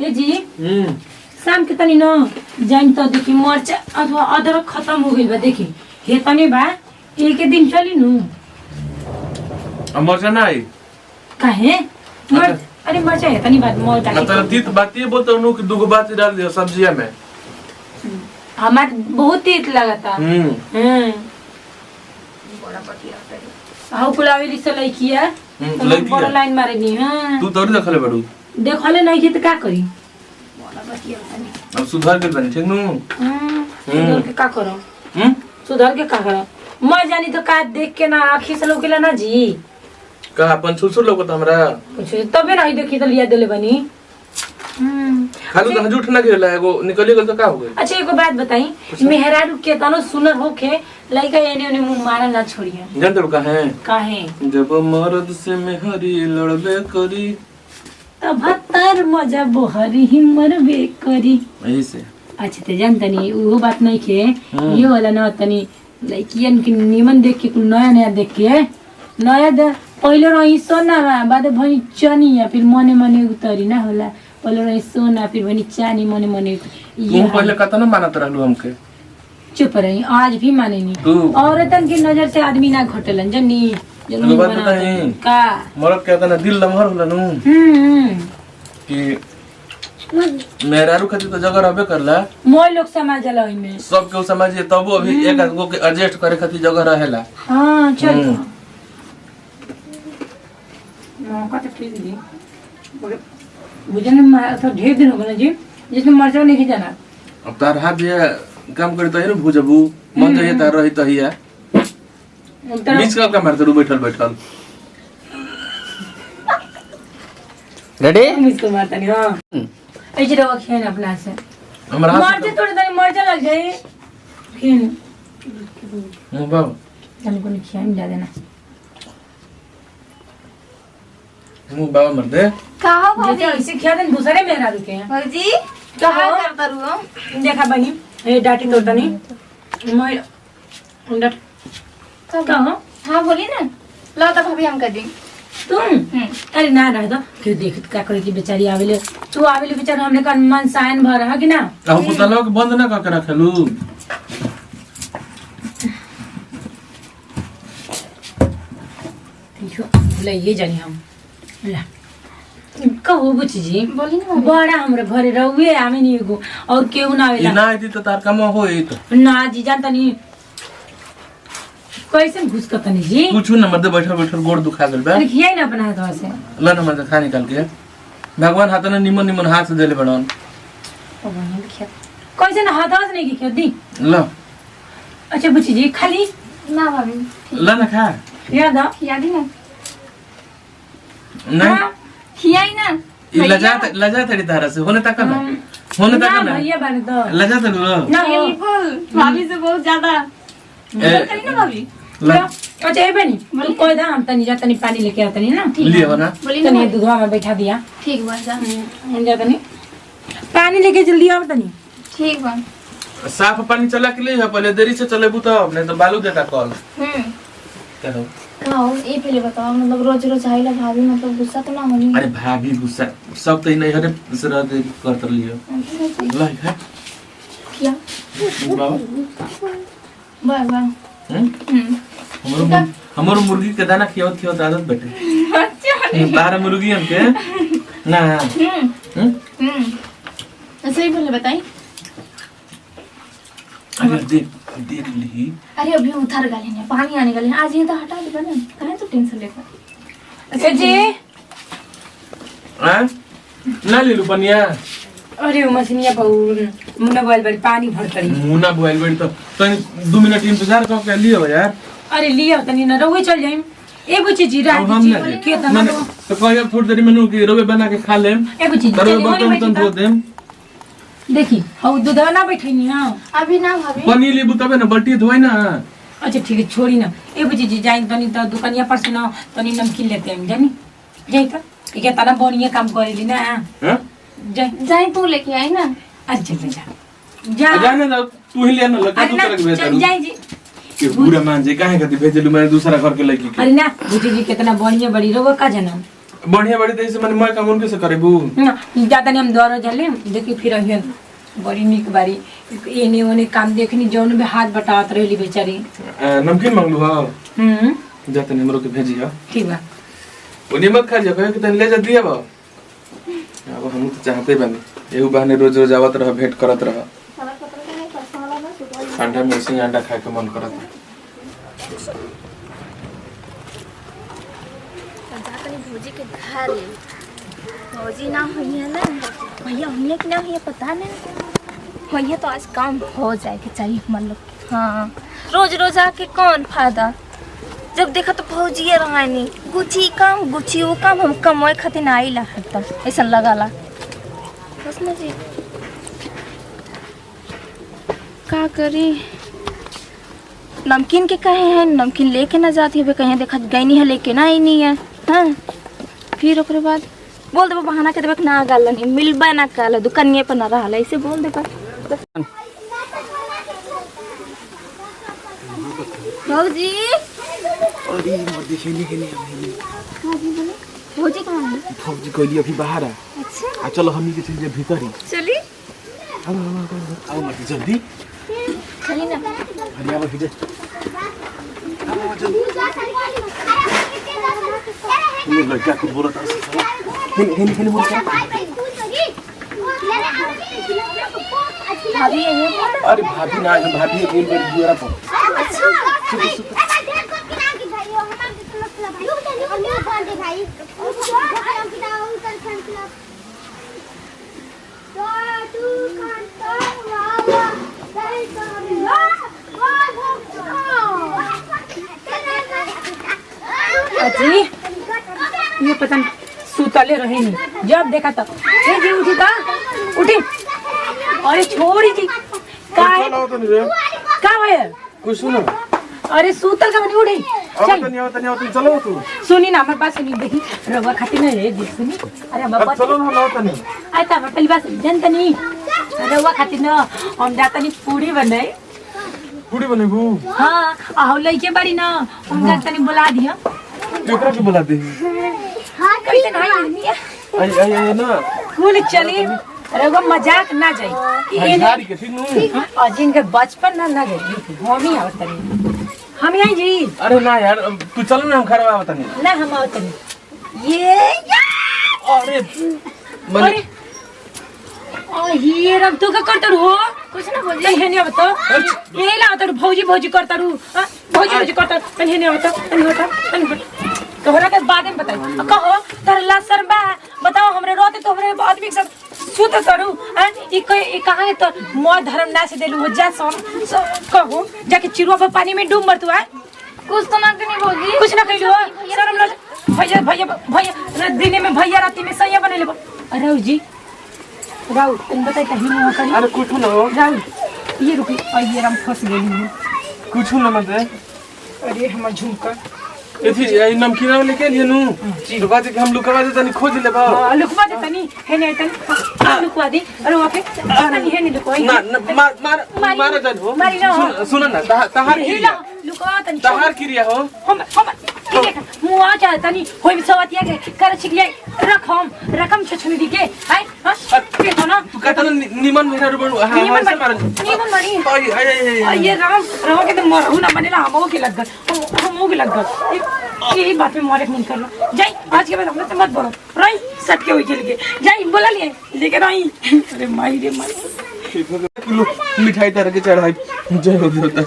ए जी शाम के तनी न जाइन त देखि मर्चा अथवा अदरक खत्म हो गइल बा देखि हे तनी बा एक दिन चली नु मर्चा ना आई काहे अरे मर्चा है तनी बात मोर डाल मतलब तीत बात ये बोलता हूँ कि दुगो बात डाल दियो सब्जिया में हमार बहुत तीत लगता बड़ा पतिया हाउ कुलावेली से लइकिया बड़ा लाइन मारे नी हां तू तोरी देखले बड़ू देखले नहीं कि त का करी बड़ा पतिया तनी अब सुधार के बनी ठीक नु सुधार के का करो सुधार के का करो मैं जानी तो का देख के ना आंखी से लोकेला ना जी का अपन छुछुर लोग तो हमरा कुछ तबे नहीं देखी तो लिया देले बनी खाली तो झूठ ना गेला एगो निकली गल तो का हो गई। अच्छा एगो बात बताई मेहरारू के तनो सुनर होके लइका एने ओने मुंह मारल ना छोड़िए जानते हो काहे जब मर्द से मेहरी लड़बे करी तब भत्तर मजा बोहरी ही मरबे करी यही से अच्छा ते जानतनी वो बात नहीं के ये वाला ना तनी लइकियन के निमन देख के नया नया देख के नया पहले रही सोना बाद भई चनी या फिर मने मने उतरी ना होला पहले रही सोना फिर भनी चानी मने मने तू पहले कत ना मानत रहलू हमके चुप रही आज भी माने नहीं औरतन की नजर से आदमी ना घटलन जनी जरूर बताई का मरद कहता ना दिल लमहर होला नु कि मेहरारू खातिर तो जगह रहबे करला मोय लोग समाज ला ओइ में सब के समाज तब अभी एक गो के एडजस्ट करे खातिर जगह रहेला हां चल ना का ठीक जी बुझने में तो ढेर दिन हो गए जी जिसमें मरचा नहीं जाना अब तार हाथ जे काम करे त हेनु भुजबू मन जे तार रही तहिया बीच का मारते रू बैठल बैठल रेडी मिस को मारता नहीं हां ए जे रवा खेन अपना से हमरा मारते थोड़े दिन मरचा लग जाए खेन मु बाबू जाने को नहीं खेन जा देना मु बाबा मर दे कहा भाभी जैसे सिखा देन दूसरे मेहरा रुके हैं भाजी कहा करता रुओ देखा बनी ए डाटी तोड़ता नहीं मैं डाट कहाँ हाँ बोली ना लो तो भाभी हम कर दी तुम अरे ना रह दो क्यों देख का करे की बेचारी आवेले तू आवेले बेचारा हमने का मन सायन भर है कि ना अब पुतलो के बंद ना कर रखलू ले ये जानी हम ला कहो बुची जी बोली ना बड़ा हमरे घरे रहुए आमे नहीं एगो और केहू ना आवेला ना आती तो तार काम होई तो ना जी जानता नहीं कैसे घुस का तनी जी कुछ ना मर्दे बैठल बैठल गोड़ दुखा गेल बा लिखिए ना अपना हाथ से ला ना मर्दे खा निकाल के भगवान हाथ ने निमन निमन हाथ से देले बड़न कैसे ना हाथ से नहीं की दी ला अच्छा बुची जी खाली ना भाभी ला ना खा याद आ याद ही ना नहीं खियाई ना लजा तेरी तारा से होने तक ना होने तक ना भैया बन तो लजा ते लो ना बिल्कुल भाभी से बहुत ज्यादा करी ना भाभी ला अच्छा ये बनी तू कोई दा हम तनी जा तनी पानी लेके आ तनी ना लिए हो ना बोली ना तनी दूधवा में बैठा दिया ठीक बा जा हम जा तनी पानी लेके जल्दी आओ तनी ठीक बा साफ पानी चला के लिए पहले देरी से चलेबू तो नहीं तो बालू देता कॉल करो कहो ये पहले बताओ मतलब रोज रोज आइला भाभी मतलब गुस्सा तो ना होनी अरे भाभी गुस्सा सब तो नहीं हरे से रह दे कर लियो ला खा क्या बाबा बाय बाय हमरो मुर्गी के दाना खियावत खियावत आदत बैठे अच्छा बाहर मुर्गी हमके ना ऐसे ही पहले बताई अरे देख ली अरे अभी उधर गए हैं पानी आने गए आज ये तो हटा दे ना कहे तो टेंशन लेकर अच्छा जी हां ना ले लू पनिया अरे मछलियां पाउन मुन्ना बोल बड़ी पानी भर करी मुन्ना बोल बड़ी तो 2 मिनट इंतजार कर के लियो यार अरे लियो तनी ना रोवे चल जाइम ए बुची जी रात जी के तना तो कहियो थोड़ी देर में नु की रोवे बना के खा लेम ए बुची जी रोवे बर्तन तन धो देम देखी हाउ दूधवा ना बैठनी हां अभी ना भाभी पनी लेबू तबे ना बल्टी धोई ना अच्छा ठीक है छोड़ी ना ए बुची जी जाई तनी तो दुकानिया पर से ना तनी नमकीन लेते हैं जानी जाई तो के तना बढ़िया काम करेली ना हां जाए तू लेके आई ना अच्छा जा जाने ना तू ही ले ना लगा तू तरह भेज दू जाई जी के बुरा मान जे काहे खातिर भेजलू मैं दूसरा घर के लड़की के अरे ना बुची जी कितना बढ़िया बड़ी रोवा का जनम बढ़िया बड़ी तैसे माने मैं काम उनके से करेबू ज्यादा नहीं हम दौड़ झले देखी फिर अहियन बड़ी निक बारी एने ओने काम देखनी जौन भी हाथ बटावत रहली बेचारी। नमकीन मांगलू हां जाते हमरो के भेजी हां ठीक बा। ओने मत खा जा कि तन ले जा दिया बा अब हम तो चाहते बनी एहू बहाने रोज रोज आवत रह भेंट करत रह ठंडा में से अंडा खाए के मन करत जाकर भौजी के घर भौजी ना हुई है ना भैया हमने कि ना हुई है पता नहीं भैया तो आज काम हो जाएगी चाहिए मन लोग। हाँ रोज रोज आके कौन फायदा जब देखा तो भौजी रहा नहीं गुच्छी वो काम हम कमाए खातिर आई ला एकदम ऐसा लगा ला बस ना जी का करी नमकीन के कहे हैं नमकीन लेके ना जाती है कहीं देखा गई नहीं है लेके ना आई नहीं है। हाँ फिर ओकरे बाद बोल देबो बहाना के देबे ना गाल नहीं मिलबे ना काल दुकानिए पर ना रहल ऐसे बोल देबे। भौजी अरे मत देखिए के नहीं भौजी कहाँ है? फौजी कहली अभी बाहर है। अच्छा चलो हम ही के चलिए भीतर ही चली आओ मत जल्दी चली ना हरिया में भीजे ये लड़का कुछ बोला था हिन बोल कर भाभी है अरे भाभी ना भाभी एक बार दुआरा पर अजी ये पता नहीं सुतले रहे नहीं जब देखा तब ए जी उठी का उठी अरे छोड़ी जी का है का है कुछ सुनो अरे सुतल का नहीं उठी चल चलो तू सुनी ना हमारे पास सुनी देखी रवा खाती नहीं है देख सुनी अरे हमारे पास चलो ना लाओ तनी आय ता पहली बात जनता नहीं रवा खाती ना हम जाता नहीं पूरी बनाई पूरी बनेबू हां आओ लइके बारी ना उनका तनी बुला दिया केकरा के बुला दे हां कैसे नहीं आई ना कौन चली रवा मजाक ना जाई ये हजारी के ठीक नु अजिन के बचपन ना जाई हम ही आवत नहीं हम यहीं जी अरे ना यार तू चल ना हम खड़ा आवत नहीं ना हम आवत नहीं ये अरे अरे ये रब तू का करत हो कुछ ना बोल ये नहीं बता ये ला तो भौजी करत रू भौजी करत तनी नहीं बता तनी तोहरा के बाद में बताई कहो तर लसर बा बताओ हमरे रोते तो हमरे आदमी के साथ सुत करू ई कहां है तो मोह धर्म ना से देलू हो जा कहो जाके चिरुआ पर पानी में डूब मर तू है कुछ तो ना कनी भौजी कुछ ना कइलो शर्म ना भैया दिन में भैया राती में सैया बने ले राउ जी राउ तुम बताई कहीं नहीं होता अरे कुछ ना हो राउ ये रुकी और ये राम फंस गई हूं कुछ ना मत अरे हमर झुमका एथी आई नमकीन लेके लिए नु लुका दे हम लुकवा दे तनी खोज ले बा लुकवा दे तनी है नहीं तनी लुकवा दे अरे वहां पे तनी है नहीं लुकोई ना मार जन हो मारी ना सुन ना तहार हिला लुकवा तनी तहार क्रिया हो हम देख मुआ चाहता नहीं होई सवातिया के कर छिकले रकम छछनी दी के हाय हां के तो ना तू कहता निमन मेरा रुबन हां निमन मारी आई ये राम के तो मरहु ना बनेला हमो के लग गए यही बात में मोरे मन करना जाई आज के बाद हमने से मत बोलो रही सट के होई चल के जाई बोला लिए लेके रही अरे माई रे माई किलो मिठाई तरह के चढ़ाई जय हो देवता